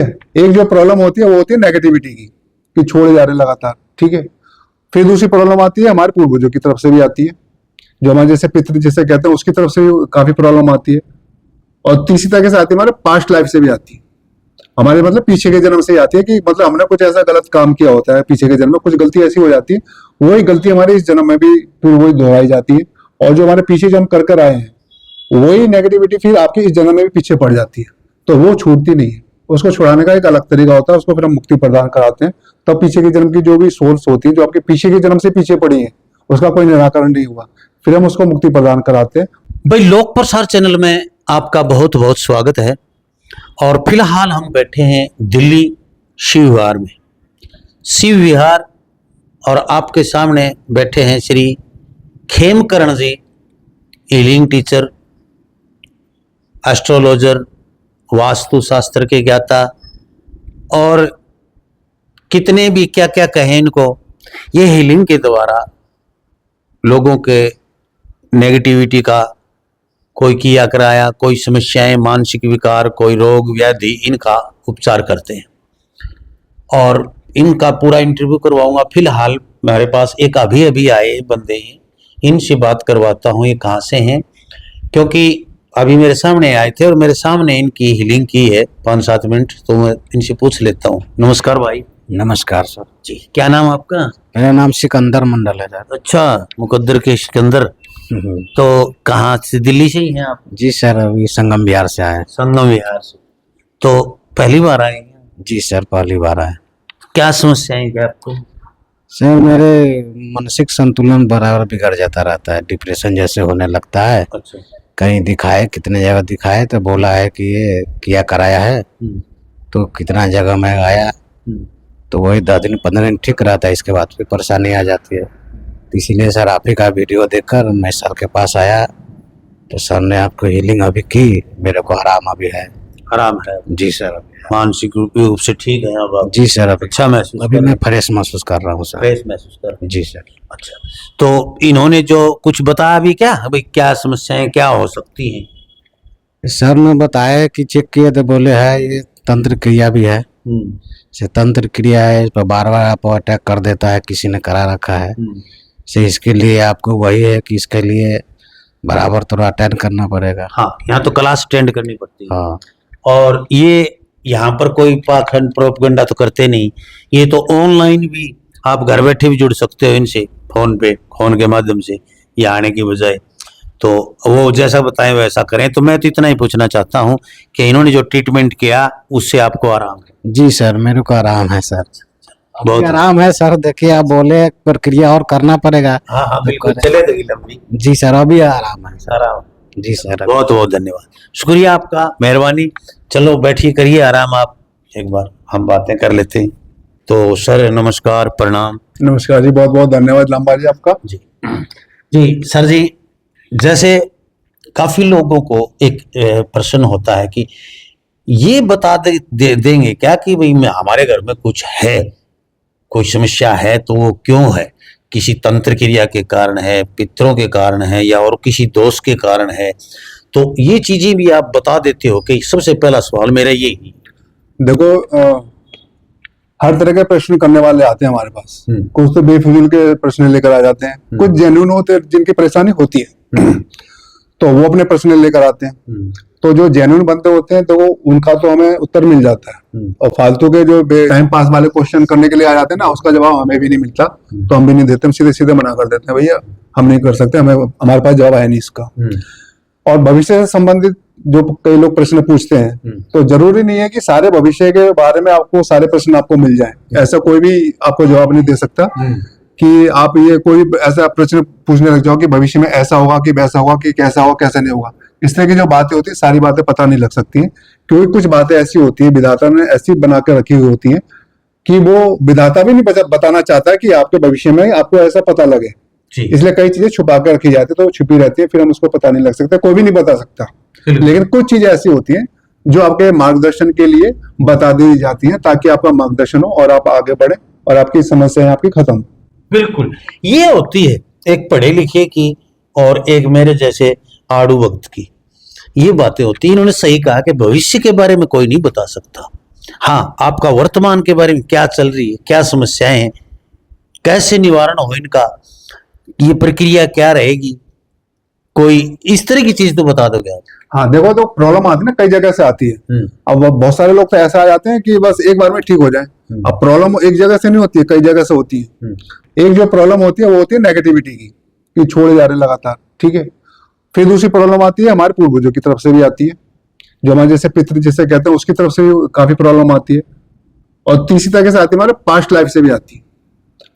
एक जो प्रॉब्लम होती है वो होती है नेगेटिविटी की, कि छोड़े जा रहे लगातार, ठीक है। फिर दूसरी प्रॉब्लम आती है हमारे पूर्वजों की तरफ से भी आती है, जो हमारे जैसे पितृ जिसे कहते हैं उसकी तरफ से भी काफी प्रॉब्लम आती है। और तीसरी तरह से आती है हमारे पास्ट लाइफ से भी आती है, हमारे मतलब पीछे के जन्म से ही आती है, कि मतलब हमने कुछ ऐसा गलत काम किया होता है पीछे के जन्म में, कुछ गलती ऐसी हो जाती है, वही गलती हमारे इस जन्म में भी फिर वही दोहराई जाती है। और जो हमारे पीछे जन्म कर कर आए हैं वही नेगेटिविटी फिर आपके इस जन्म में भी पीछे पड़ जाती है, तो वो छूटती नहीं है। उसको छुड़ाने का एक अलग तरीका होता है, उसको फिर हम मुक्ति प्रदान कराते हैं। तब पीछे के जन्म की जो भी सोर्स होती है, जो आपके पीछे के जन्म से पीछे पड़ी है, उसका कोई निराकरण नहीं हुआ, फिर हम उसको मुक्ति प्रदान कराते हैं। भाई लोक प्रसार चैनल में आपका बहुत बहुत स्वागत है। और फिलहाल हम बैठे हैं दिल्ली शिव विहार में। शिव विहार और आपके सामने बैठे हैं श्री खेमकरण जी, हीलिंग टीचर, एस्ट्रोलॉजर, वास्तु शास्त्र के ज्ञाता, और कितने भी क्या क्या कहें इनको। ये हीलिंग के द्वारा लोगों के नेगेटिविटी का कोई किया कराया, कोई समस्याएं, मानसिक विकार, कोई रोग व्याधि, इनका उपचार करते हैं। और इनका पूरा इंटरव्यू करवाऊंगा। फिलहाल मेरे पास एक अभी आए बंदे हैं, इनसे बात करवाता हूँ ये कहाँ से हैं, क्योंकि अभी मेरे सामने आए थे और मेरे सामने इनकी हीलिंग की है 5-7 मिनट, तो मैं इनसे पूछ लेता हूँ। नमस्कार भाई। नमस्कार सर जी, क्या नाम आपका? मेरा नाम सिकंदर मंडल है सर। अच्छा, मुकद्दर के सिकंदर। तो कहाँ से? दिल्ली से ही हैं आप? जी सर, अभी संगम विहार से आए। संगम विहार से। तो पहली बार आए हैं? जी सर, पहली बार आए। क्या समस्याएं क्या आपको? सर मेरे मानसिक संतुलन बराबर बिगड़ जाता रहता है, डिप्रेशन जैसे होने लगता है। अच्छा। कहीं दिखाए, कितने जगह दिखाए तो बोला है कि ये किया कराया है, तो कितना जगह मैं आया तो वही 10 दिन 15 दिन ठीक रहता है, इसके बाद फिर परेशानी आ जाती है। तो इसीलिए सर आप ही का वीडियो देखकर मैं सर के पास आया, तो सर ने आपको हीलिंग अभी की, मेरे को आराम अभी है। आराम है? जी सर। मानसिक रूप से ठीक है अब आप? जी सर, अभी अच्छा महसूस अभी मैं फ्रेश महसूस कर रहा हूँ सर। फ्रेश महसूस कर रहे हैं? जी सर। अच्छा, तो इन्होंने जो कुछ बताया अभी, क्या अभी क्या समस्याएं क्या हो सकती हैं? सर ने बताया कि चेक किए तो बोले है ये तंत्र क्रिया भी है। से तंत्र क्रिया है, इस पर बार बार आपको अटैक कर देता है, किसी ने करा रखा है। से इसके लिए आपको वही है कि इसके लिए बराबर थोड़ा अटेंड करना पड़ेगा। हाँ, यहाँ तो क्लास अटेंड करनी पड़ती है। हाँ। और ये यहाँ पर कोई पाखंड प्रोपगंडा तो करते नहीं, ये तो ऑनलाइन भी आप घर बैठे भी जुड़ सकते हो इनसे, फोन पे, फोन के माध्यम से, ये आने की बजाय। तो वो जैसा बताएं वैसा करें। तो मैं तो इतना ही पूछना चाहता हूँ कि इन्होंने जो ट्रीटमेंट किया उससे आपको आराम है? जी सर, मेरे को आराम है सर, बहुत आराम है सर। देखिए आप बोले प्रक्रिया और करना पड़ेगा। हाँ हाँ बिल्कुल, चले देगी लंबी। जी सर, अभी आराम है सर। आराम। जी सर, बहुत बहुत धन्यवाद, शुक्रिया आपका, मेहरबानी। चलो बैठिए, करिए आराम आप, एक बार हम बातें कर लेते हैं। तो सर नमस्कार, प्रणाम। नमस्कार जी, बहुत बहुत धन्यवाद लंबा जी आपका। जी जी सर जी, जैसे काफी लोगों को एक प्रश्न होता है कि ये बता देंगे क्या कि भाई हमारे घर में कुछ है, कोई समस्या है, तो वो क्यों है? किसी तंत्र क्रिया के कारण है, पितरों के कारण है, या और किसी दोष के कारण है? तो ये चीजें भी आप बता देते हो कि सबसे पहला सवाल मेरा यही। देखो, हर तरह के प्रश्न करने वाले आते हैं हमारे पास। कुछ तो बेफिजूल के प्रश्न लेकर आ जाते हैं, कुछ जेन्युइन होते हैं जिनकी परेशानी होती है तो वो अपने प्रश्न लेकर आते हैं। तो जो जेन्युइन बनते होते हैं तो वो उनका तो हमें उत्तर मिल जाता है, और फालतू के जो टाइम पास वाले क्वेश्चन करने के लिए आ जाते हैं ना, उसका जवाब हमें भी नहीं मिलता, तो हम भी नहीं देते, हम सीधे सीधे मना कर देते हैं, भैया हम नहीं कर सकते, हमें हमारे पास जवाब है नहीं इसका। और भविष्य से संबंधित जो कई लोग प्रश्न पूछते हैं, तो जरूरी नहीं है कि सारे भविष्य के बारे में आपको सारे प्रश्न आपको मिल जाएं, ऐसा कोई भी आपको जवाब नहीं दे सकता कि आप ये कोई ऐसा प्रश्न पूछने लग जाओ कि भविष्य में ऐसा होगा कि वैसा होगा कि कैसा होगा कैसा नहीं होगा। इस तरह की जो बातें होती है सारी बातें पता नहीं लग सकती हैं, क्योंकि कुछ बातें ऐसी होती है विधाता ने ऐसी बना कर रखी हुई होती है कि वो विधाता भी नहीं बताना चाहता है कि आपके भविष्य में आपको ऐसा पता लगे, इसलिए कई चीजें छुपा कर रखी जाती है, तो छुपी रहती है, फिर हम उसको पता नहीं लग सकता, कोई भी नहीं बता सकता। लेकिन कुछ चीजें ऐसी होती हैं जो आपके मार्गदर्शन के लिए बता दी जाती हैं, ताकि आपका मार्गदर्शन हो और आप आगे बढ़े और आपकी समस्याएं आपकी खत्म। बिल्कुल, ये होती है एक पढ़े लिखे की और एक मेरे जैसे आड़ू वक्त की, ये बातें होती है। इन्होंने सही कहा कि भविष्य के बारे में कोई नहीं बता सकता, हाँ, आपका वर्तमान के बारे में क्या चल रही है, क्या समस्याएं हैं, कैसे निवारण हो इनका, ये प्रक्रिया क्या रहेगी, कोई इस तरह की चीज तो बता दोगे आप? हाँ देखो, तो प्रॉब्लम आती है ना, कई जगह से आती है। अब बहुत सारे लोग तो ऐसे आ जाते हैं कि बस एक बार में ठीक हो जाए। अब प्रॉब्लम एक जगह से नहीं होती है, कई जगह से होती है। एक जो प्रॉब्लम होती है वो होती है नेगेटिविटी की, कि छोड़े जा रहे हैं लगातार, ठीक है। फिर दूसरी प्रॉब्लम आती है हमारे पूर्वजों की तरफ से भी आती है, जो हमारे जैसे पितृ जिसे कहते हैं उसकी तरफ से भी काफी प्रॉब्लम आती है। और तीसरी तरह से आती है हमारे पास्ट लाइफ से भी आती है,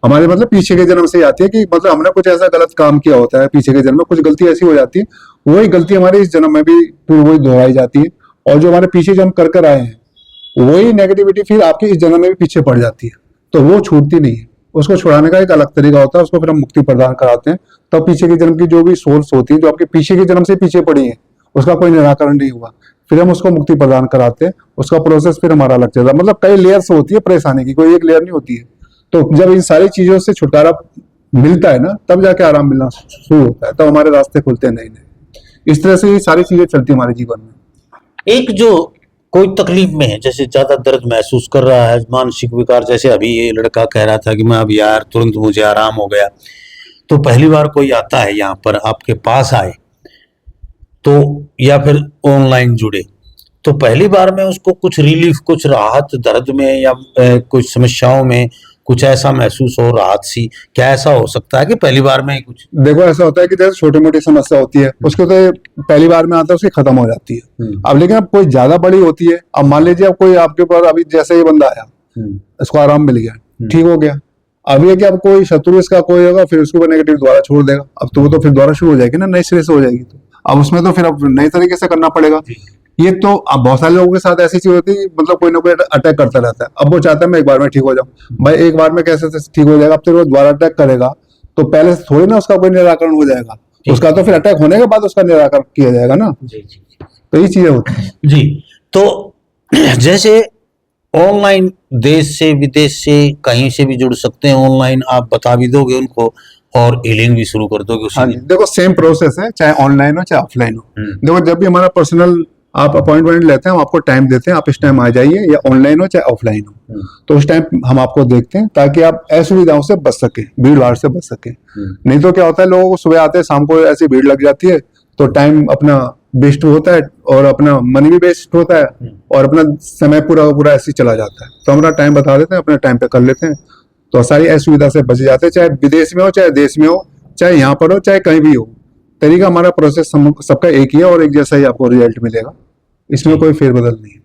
हमारे मतलब पीछे के जन्म से ही आती है, कि मतलब हमने कुछ ऐसा गलत काम किया होता है पीछे के जन्म में, कुछ गलती ऐसी हो जाती है, वही गलती हमारे इस जन्म में भी फिर वही दोहराई जाती है। और जो हमारे पीछे जन्म कर कर आए हैं वही नेगेटिविटी फिर आपके इस जन्म में भी पीछे पड़ जाती है, तो वो छूटती नहीं है। उसको छुड़ाने का एक अलग तरीका होता है, उसको फिर हम मुक्ति प्रदान कराते हैं। तब पीछे के जन्म की जो भी सोर्स होती है, जो आपके पीछे के जन्म से पीछे पड़ी है, उसका कोई निराकरण नहीं हुआ, फिर हम उसको मुक्ति प्रदान कराते हैं। उसका प्रोसेस फिर हमारा अलग चलता है, मतलब कई लेयर्स होती है परेशानी की, कोई एक लेयर नहीं होती है। तो जब इन सारी चीजों से छुटकारा मिलता है ना, तब जाके आराम मिलना शुरू होता है, तब हमारे रास्ते खुलते हैं नए नए। इस तरह से ये सारी चीजें चलती है हमारे जीवन में। एक जो कोई तकलीफ में है, जैसे ज्यादा दर्द महसूस कर रहा है, मानसिक विकार, जैसे अभी ये लड़का कह रहा था कि मैं अब यार तुरंत मुझे आराम हो गया, तो पहली बार कोई आता है यहाँ पर आपके पास आए तो, या फिर ऑनलाइन जुड़े, तो पहली बार में उसको कुछ रिलीफ, कुछ राहत दर्द में या कुछ समस्याओं में कुछ ऐसा महसूस हो, राहत सी, क्या ऐसा हो सकता है कि पहली बार में ही कुछ? देखो ऐसा होता है कि जैसे छोटी मोटी समस्या होती है उसको तो पहली बार में आता है उसकी खत्म हो जाती है। अब लेकिन अब कोई ज्यादा बड़ी होती है, अब मान लीजिए अब कोई आपके ऊपर, अभी जैसे ये बंदा आया, इसको आराम मिल गया, ठीक हो गया, अब ये कि अब कोई शत्रु इसका कोई होगा, फिर उसको नेगेटिव दोबारा छोड़ देगा, अब तो वो तो फिर दोबारा शुरू हो जाएगी ना, नए सिरे से हो जाएगी। तो अब उसमें तो फिर अब नए तरीके से करना पड़ेगा। ये तो अब बहुत सारे लोगों के साथ ऐसी चीज होती है, मतलब कोई ना कोई अटैक करता रहता है। अब वो चाहता है मैं एक बार में ठीक हो जाऊं, भाई एक बार में कैसे ठीक हो जाएगा? अब फिर वो दोबारा अटैक करेगा तो पहले से थोड़ी ना उसका कोई निराकरण हो जाएगा, उसका तो फिर अटैक होने के बाद उसका निराकरण किया जाएगा ना। जी जी तो ये चीजें होती है जी। तो जैसे ऑनलाइन देश से विदेश से कहीं से भी जुड़ सकते हैं ऑनलाइन, आप बता भी दोगे उनको और हीलिंग भी शुरू कर दोगे उसी हाँ जी, देखो सेम प्रोसेस है, चाहे ऑनलाइन हो चाहे ऑफलाइन हो। देखो जब भी हमारा पर्सनल आप अपॉइंटमेंट लेते हैं, हम आपको टाइम देते हैं, आप इस टाइम आ जाइए, या ऑनलाइन हो चाहे ऑफलाइन हो, तो उस टाइम हम आपको देखते हैं ताकि आप असुविधाओं से बच सके, भीड़ भाड़ से बच सके। नहीं तो क्या होता है, लोगों को सुबह आते हैं, शाम को ऐसी भीड़ लग जाती है, तो टाइम अपना वेस्ट होता है और अपना मनी भी वेस्ट होता है और अपना समय पूरा पूरा ऐसे ही चला जाता है। तो हमारा टाइम बता देते हैं, अपने टाइम पे कर लेते हैं, तो सारी असुविधा से बच जाते हैं, चाहे विदेश में हो चाहे देश में हो, चाहे यहाँ पर हो चाहे कहीं भी हो। तरीका हमारा प्रोसेस सबका एक ही है और एक जैसा ही आपको रिजल्ट मिलेगा, इसमें कोई फेरबदल नहीं है।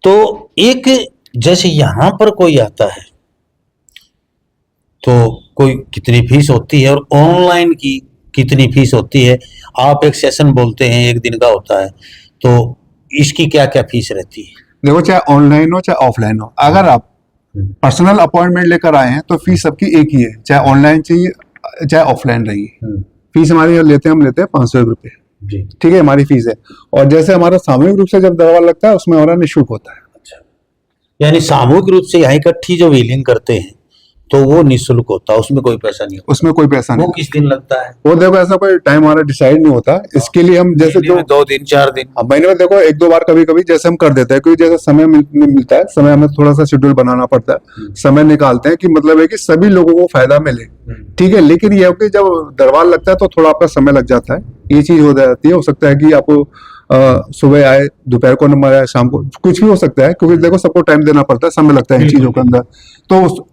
तो एक जैसे यहाँ पर कोई आता है तो कोई कितनी फीस होती है और ऑनलाइन की कितनी फीस होती है? आप एक सेशन बोलते हैं, एक दिन का होता है, तो इसकी क्या क्या फीस रहती है? देखो चाहे ऑनलाइन हो चाहे ऑफलाइन हो, अगर आप पर्सनल अपॉइंटमेंट लेकर आए हैं तो फीस सबकी एक ही है, चाहे ऑनलाइन चाहिए चाहे ऑफलाइन रही। फीस हमारी लेते हैं, हम लेते हैं 500 रुपये, ठीक है, हमारी फीस है। और जैसे हमारा सामूहिक रूप से जब दवा लगता है उसमें हमारा निःशुल्क होता है। अच्छा, यानी सामूहिक रूप से यहाँ इकट्ठी जो हीलिंग करते हैं तो वो निःशुल्क होता है, उसमें कोई पैसा नहीं होता? उसमें कोई पैसा नहीं। वो किस दिन लगता है? वो देखो ऐसा कोई टाइम हमारा डिसाइड नहीं होता, इसके लिए हम जैसे जो 2 दिन 4 दिन, महीने में देखो 1-2 बार कभी कभी जैसे हम कर देते हैं, क्योंकि जैसे समय मिलता है, समय हमें थोड़ा सा शेड्यूल बनाना पड़ता है, समय निकालते हैं कि मतलब है कि सभी लोगों को फायदा मिले, ठीक है। लेकिन ये है कि जब दरबार लगता है तो थोड़ा आपका समय लग जाता है, ये चीज हो जाती है। हो सकता है कि आपको सुबह आए, दोपहर को नंबर आए, शाम को, कुछ भी हो सकता है, क्योंकि देखो सबको टाइम देना पड़ता है, समय लगता है इन चीजों के अंदर। तो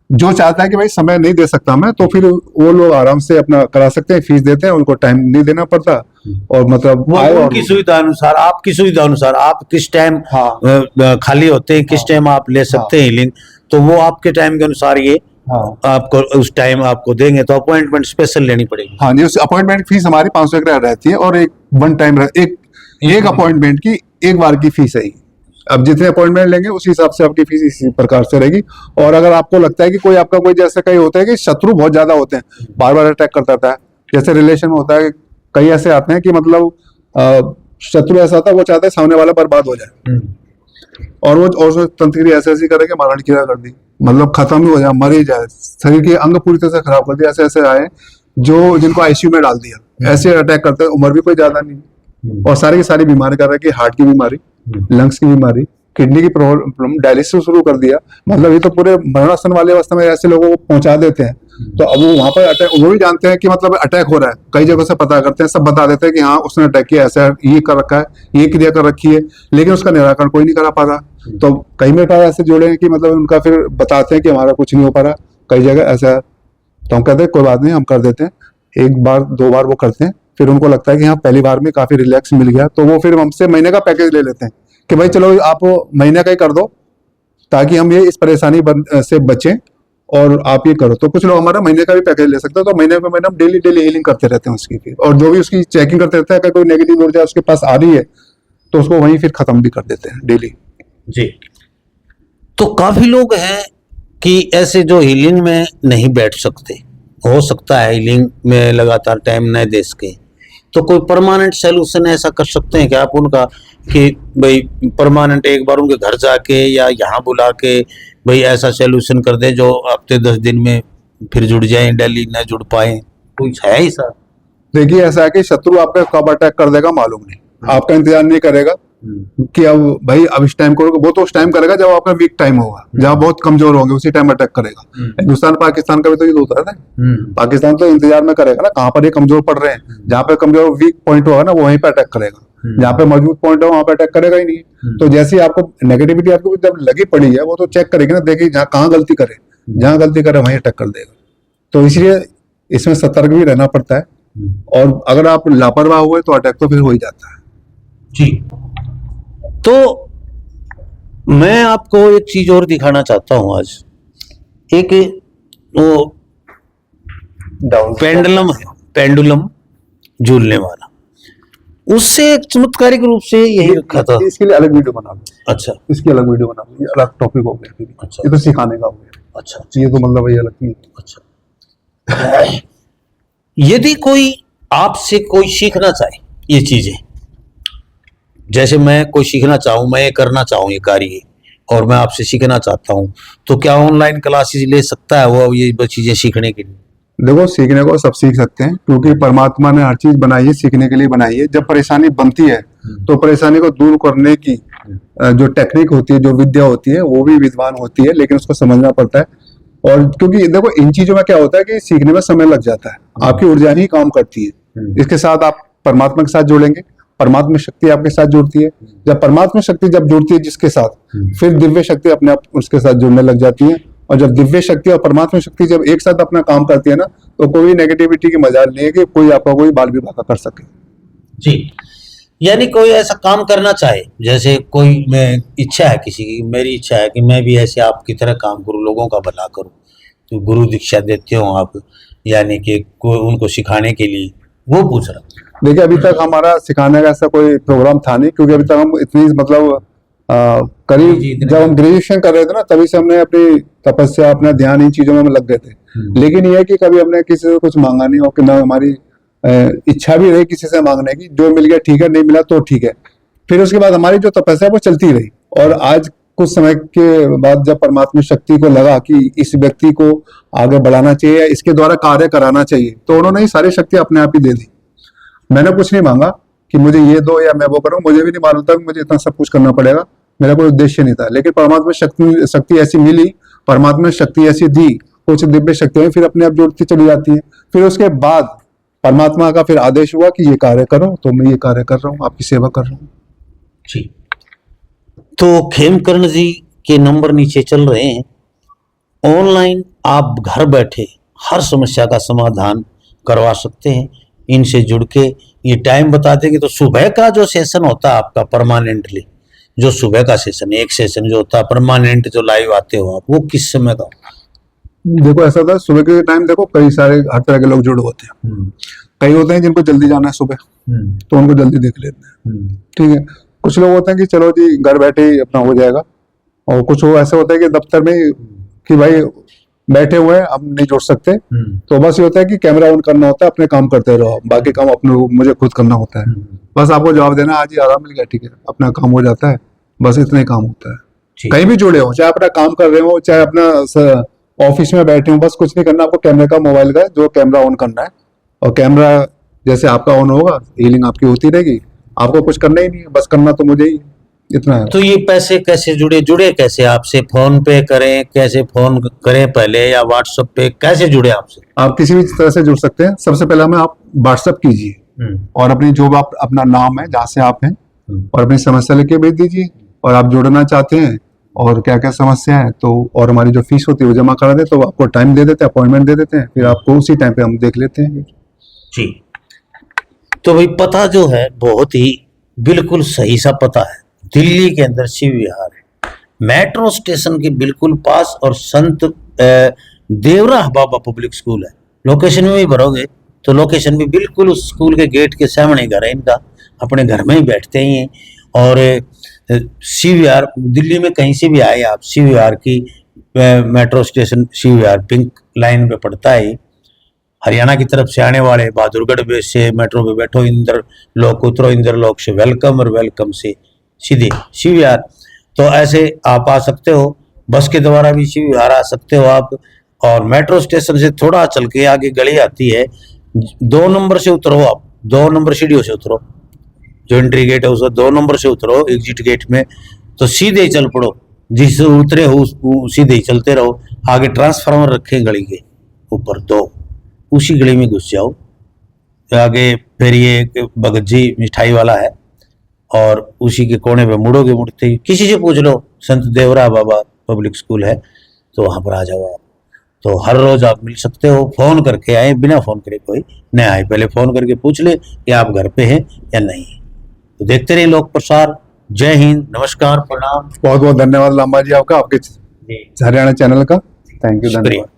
जो चाहता है कि भाई समय नहीं दे सकता मैं, तो फिर वो लोग आराम से अपना करा सकते हैं, फीस देते हैं, उनको टाइम नहीं देना पड़ता, और मतलब वो उनकी सुविधा अनुसार, आपकी सुविधा अनुसार आप किस टाइम खाली होते हैं, किस टाइम आप ले सकते हैं हीलिंग, तो वो आपके टाइम के अनुसार ये आपको उस टाइम आपको देंगे, तो अपॉइंटमेंट स्पेशल लेनी पड़ेगी। हाँ जी, उस अपॉइंटमेंट फीस हमारी 500 रहती है, और एक वन टाइम एक अपॉइंटमेंट की एक बार की फीस है। अब जितने अपॉइंटमेंट लेंगे उसी हिसाब से आपकी फीस इसी प्रकार से रहेगी। और अगर आपको लगता है कि कोई आपका कोई जैसे कई होता है कि शत्रु बहुत ज्यादा होते हैं, बार बार अटैक करता रहता है, जैसे रिलेशन में होता है, कई ऐसे आते हैं कि मतलब शत्रु ऐसा होता है, वो चाहता है सामने वाला बर्बाद हो जाए, और वो तंत्री ऐसी करे कि मारण क्रिया कर दी, मतलब खत्म ही हो जाए, मर ही जाए, शरीर के अंग पूरी तरह से खराब कर दिया। ऐसे ऐसे आए जो जिनको आईसीयू में डाल दिया, ऐसे अटैक करते हैं, उम्र भी कोई ज्यादा नहीं, और सारी की सारी बीमारी कर रहा है कि हार्ट की बीमारी, लंग्स की बीमारी, किडनी की प्रॉब्लम, डायलिसिस शुरू कर दिया, मतलब ये तो पूरे मरणासन वाले अवस्था में ऐसे लोगों को पहुंचा देते हैं। तो अब वो वहां पर अटैक, वो भी जानते हैं कि मतलब अटैक हो रहा है, कई जगह से पता करते हैं, सब बता देते हैं कि हाँ उसने अटैक किया, ऐसा ये कर रखा है, ये क्रिया कर रखी है, लेकिन उसका निराकरण कोई नहीं करा पा रहा। तो कई मेरे पास ऐसे जुड़े हैं कि मतलब उनका फिर बताते हैं कि हमारा कुछ नहीं हो पा रहा, कई जगह ऐसा है। तो हम कहते हैं कोई बात नहीं, हम कर देते हैं, एक बार दो बार वो करते हैं, फिर उनको लगता है कि हाँ पहली बार में काफी रिलैक्स मिल गया, तो वो फिर हमसे महीने का पैकेज ले लेते हैं कि भाई चलो आप महीने का ही कर दो, ताकि हम ये इस परेशानी से बचें और आप ये करो। तो कुछ लोग हमारा महीने का भी पैकेज ले सकते हैं, तो महीने पे महीने हम डेली डेली हीलिंग करते रहते हैं उसकी फिर, और जो भी उसकी चेकिंग करते रहते हैं, अगर कोई नेगेटिव ऊर्जा उसके पास आ रही है तो उसको वहीं फिर खत्म भी कर देते हैं डेली। जी। तो काफी लोग हैं कि ऐसे जो हीलिंग में नहीं बैठ सकते, हो सकता है हीलिंग में लगातार टाइम न दे सके, तो कोई परमानेंट सोल्यूशन ऐसा कर सकते हैं कि आप उनका, कि भाई परमानेंट एक बार उनके घर जाके या यहाँ बुला के भाई ऐसा सोल्यूशन कर दे जो हफ्ते 10 दिन में फिर जुड़ जाए, डेली न जुड़ पाए, कुछ है ऐसा? देखिए ऐसा है कि शत्रु आपका कब अटैक कर देगा मालूम नहीं, आपका इंतजार नहीं करेगा कि अब भाई अब इस टाइम करोगे, वो तो उस टाइम करेगा जब आपका वीक टाइम होगा, जब आप बहुत कमजोर होंगे, उसी टाइम अटैक करेगा। हिंदुस्तान पाकिस्तान का भी तो ये होता है ना, पाकिस्तान तो इंतजार में करेगा ना, कहाँ पर ये कमजोर पड़ रहे हैं, जहाँ पे कमजोर वीक पॉइंट होगा ना वो वहीं पे अटैक करेगा, जहाँ पे मजबूत पॉइंट हो वहां पे अटैक करेगा ही नहीं। तो जैसे आपको नेगेटिविटी आपको जब लगी पड़ी है, वो तो चेक करेगी ना, देखिए जहाँ कहाँ गलती करे, जहाँ गलती करे वहीं अटैक कर देगा। तो इसलिए इसमें सतर्क भी रहना पड़ता है, और अगर आप लापरवाह हुए तो अटैक तो फिर हो ही जाता है। जी। तो मैं आपको एक चीज और दिखाना चाहता हूं आज, एक वो पेंडुलम है, पेंडुलम झूलने वाला, उससे एक चमत्कारिक रूप से यही रखा था। इसके लिए अलग वीडियो बना लो। अच्छा, इसकी अलग वीडियो बना लो, ये अलग टॉपिक हो गया। अच्छा, ये तो सिखाने का हो गया। अच्छा, ये तो मतलब वही अलग चीज। अच्छा। यदि कोई आपसे कोई सीखना चाहे ये चीजें, जैसे मैं कोई सीखना चाहूँ, मैं ये करना चाहूँ ये कार्य, और मैं आपसे सीखना चाहता हूँ, तो क्या ऑनलाइन क्लासेस ले सकता है वो ये चीजें सीखने के लिए? देखो सीखने को सब सीख सकते हैं, क्योंकि परमात्मा ने हर चीज बनाई है सीखने के लिए बनाई है। जब परेशानी बनती है तो परेशानी को दूर करने की जो टेक्निक होती है, जो विद्या होती है, वो भी विद्वान होती है, लेकिन उसको समझना पड़ता है। और क्योंकि देखो इन चीजों में क्या होता है कि सीखने में समय लग जाता है, आपकी ऊर्जा ही काम करती है। इसके साथ आप परमात्मा के साथ जोड़ेंगे, परमात्मा शक्ति आपके साथ जुड़ती है, जब परमात्मा शक्ति जब जुड़ती है जिसके साथ, फिर दिव्य शक्ति अपने आप उसके साथ जुड़ने लग जाती है। और जब दिव्य शक्ति और परमात्मा शक्ति जब एक साथ अपना काम करती है ना, तो कोई नेगेटिविटी की मजाल नहीं है कि कोई आपका कोई बाल विवाह कर सके। जी। यानी कोई ऐसा काम करना चाहे, जैसे कोई, मैं इच्छा है किसी की, मेरी इच्छा है कि मैं भी ऐसे आपकी तरह काम करूं, लोगों का भला करूं, तो गुरु दीक्षा देते हो आप, यानी कि उनको सिखाने के लिए, वो पूछ रहा हूं। देखिए अभी तक हमारा सिखाने का ऐसा कोई प्रोग्राम था नहीं, क्योंकि अभी तक हम इतनी मतलब करीब जब हम ग्रेजुएशन कर रहे थे ना, तभी से हमने अपनी तपस्या, अपना ध्यान इन चीजों में लग गए थे। लेकिन यह है कि कभी हमने किसी से कुछ मांगा नहीं, और कि ना हमारी इच्छा भी रही किसी से मांगने की, जो मिल गया ठीक है, नहीं मिला तो ठीक है। फिर उसके बाद हमारी जो तपस्या वो चलती रही, और आज कुछ समय के बाद जब परमात्मा शक्ति को लगा कि इस व्यक्ति को आगे बढ़ाना चाहिए, इसके द्वारा कार्य कराना चाहिए, तो उन्होंने ही सारी शक्ति अपने आप ही दे दी। मैंने कुछ नहीं मांगा कि मुझे ये दो या मैं वो करूं, मुझे भी नहीं मालूम था कि मुझे इतना सब कुछ करना पड़ेगा, मेरा कोई उद्देश्य नहीं था। लेकिन परमात्मा शक्ति ऐसी मिली, परमात्मा शक्ति ऐसी दी, कुछ दिव्य शक्तियां फिर अपने आप जुड़ती चली जाती है। फिर उसके बाद परमात्मा का फिर आदेश हुआ कि ये कार्य करो, तो मैं ये कार्य कर रहा हूँ, आपकी सेवा कर रहा हूँ। जी। तो खेमकर्ण जी के नंबर नीचे चल रहे हैं, ऑनलाइन आप घर बैठे हर समस्या का समाधान करवा सकते हैं इनसे जुड़ के। ये टाइम बता देंगे, तो सुबह का जो सेशन होता है आपका परमानेंटली, जो सुबह का सेशन, एक सेशन जो होता है परमानेंट, जो लाइव आते हो आप, वो किस समय का? देखो ऐसा था, सुबह के टाइम देखो कई सारे हर तरह के लोग जुड़े होते हैं। कई होते हैं जिनको जल्दी जाना है सुबह, तो उनको जल्दी देख लेते हैं, ठीक है। कुछ लोग होते हैं कि चलो जी घर बैठे ही अपना हो जाएगा, और कुछ ऐसे होता है कि दफ्तर में कि भाई बैठे हुए हैं, अब नहीं जुड़ सकते, तो बस ये होता है कि कैमरा ऑन करना होता है, अपने काम करते रहो, बाकी काम अपने मुझे खुद करना होता है। बस आपको जवाब देना, आज ही आराम मिल गया, ठीक है, अपना काम हो जाता है, बस इतना ही काम होता है। कहीं भी जुड़े हो, चाहे अपना काम कर रहे हो, चाहे अपना ऑफिस में बैठे हो, बस कुछ नहीं करना आपको, कैमरे का, मोबाइल का जो कैमरा ऑन करना है, और कैमरा जैसे आपका ऑन होगा, हीलिंग आपकी होती रहेगी, आपको कुछ करना ही नहीं है, बस करना तो मुझे ही। इतना है। तो ये पैसे कैसे जुड़े कैसे आपसे? फोन पे करें, कैसे फोन करें पहले, या व्हाट्सएप पे कैसे जुड़े आपसे? आप किसी भी तरह से जुड़ सकते हैं। सबसे पहले हमें आप व्हाट्सएप कीजिए और अपनी जो आप अपना नाम है जहाँ से आप हैं और अपनी समस्या लेके भेज दीजिए, और आप जुड़ना चाहते हैं और क्या क्या समस्या है तो, और हमारी जो फीस होती है वो जमा करा दे तो आपको टाइम दे देते हैं, अपॉइंटमेंट दे देते हैं, फिर आपको उसी टाइम पे हम देख लेते हैं। जी। तो भाई पता जो है बहुत ही बिल्कुल सही सा पता है, दिल्ली के अंदर शिव विहार है, मेट्रो स्टेशन के बिल्कुल पास, और संत देवरा बाबा पब्लिक स्कूल है। लोकेशन में भी भरोगे तो लोकेशन भी बिल्कुल उस स्कूल के गेट के सामने घर है इनका, अपने घर में ही बैठते ही हैं। और शिव विहार दिल्ली में कहीं से भी आए आप, शिव विहार की मेट्रो स्टेशन शिव विहार पिंक लाइन पे पड़ता है। हरियाणा की तरफ से आने वाले बहादुरगढ़ बेस से मेट्रो पे बैठो, इंदर लोक उतरो, इंदर लोक से वेलकम, और वेलकम से सीधे शिव विहार। तो ऐसे आप आ सकते हो, बस के द्वारा भी शिव विहार आ सकते हो आप। और मेट्रो स्टेशन से थोड़ा चल के आगे गली आती है, 2 नंबर से उतरो आप, 2 नंबर सीढ़ियों से उतरो, जो एंट्री गेट है उसको 2 नंबर से उतरो एग्जिट गेट में, तो सीधे ही चल पड़ो, जिससे उतरे हो सीधे ही चलते रहो। आगे ट्रांसफार्मर रखे गली के ऊपर 2, उसी गली में घुस जाओ। आगे फिर ये भगत जी मिठाई वाला है, और उसी के कोने पे मुड़ोगे, मुड़ते ही किसी से पूछ लो संत देवरा बाबा पब्लिक स्कूल है, तो वहां पर आ जाओ आप। तो हर रोज आप मिल सकते हो, फोन करके आए, बिना फोन करे कोई नहीं आए, पहले फोन करके पूछ ले कि आप घर पे हैं या नहीं। तो देखते रहिए लोक प्रसार। जय हिंद, नमस्कार, प्रणाम। बहुत बहुत धन्यवाद लांबा जी आपका, आपके हरियाणा चैनल का। थैंक यू, शुक्रिया। धन्यवाद।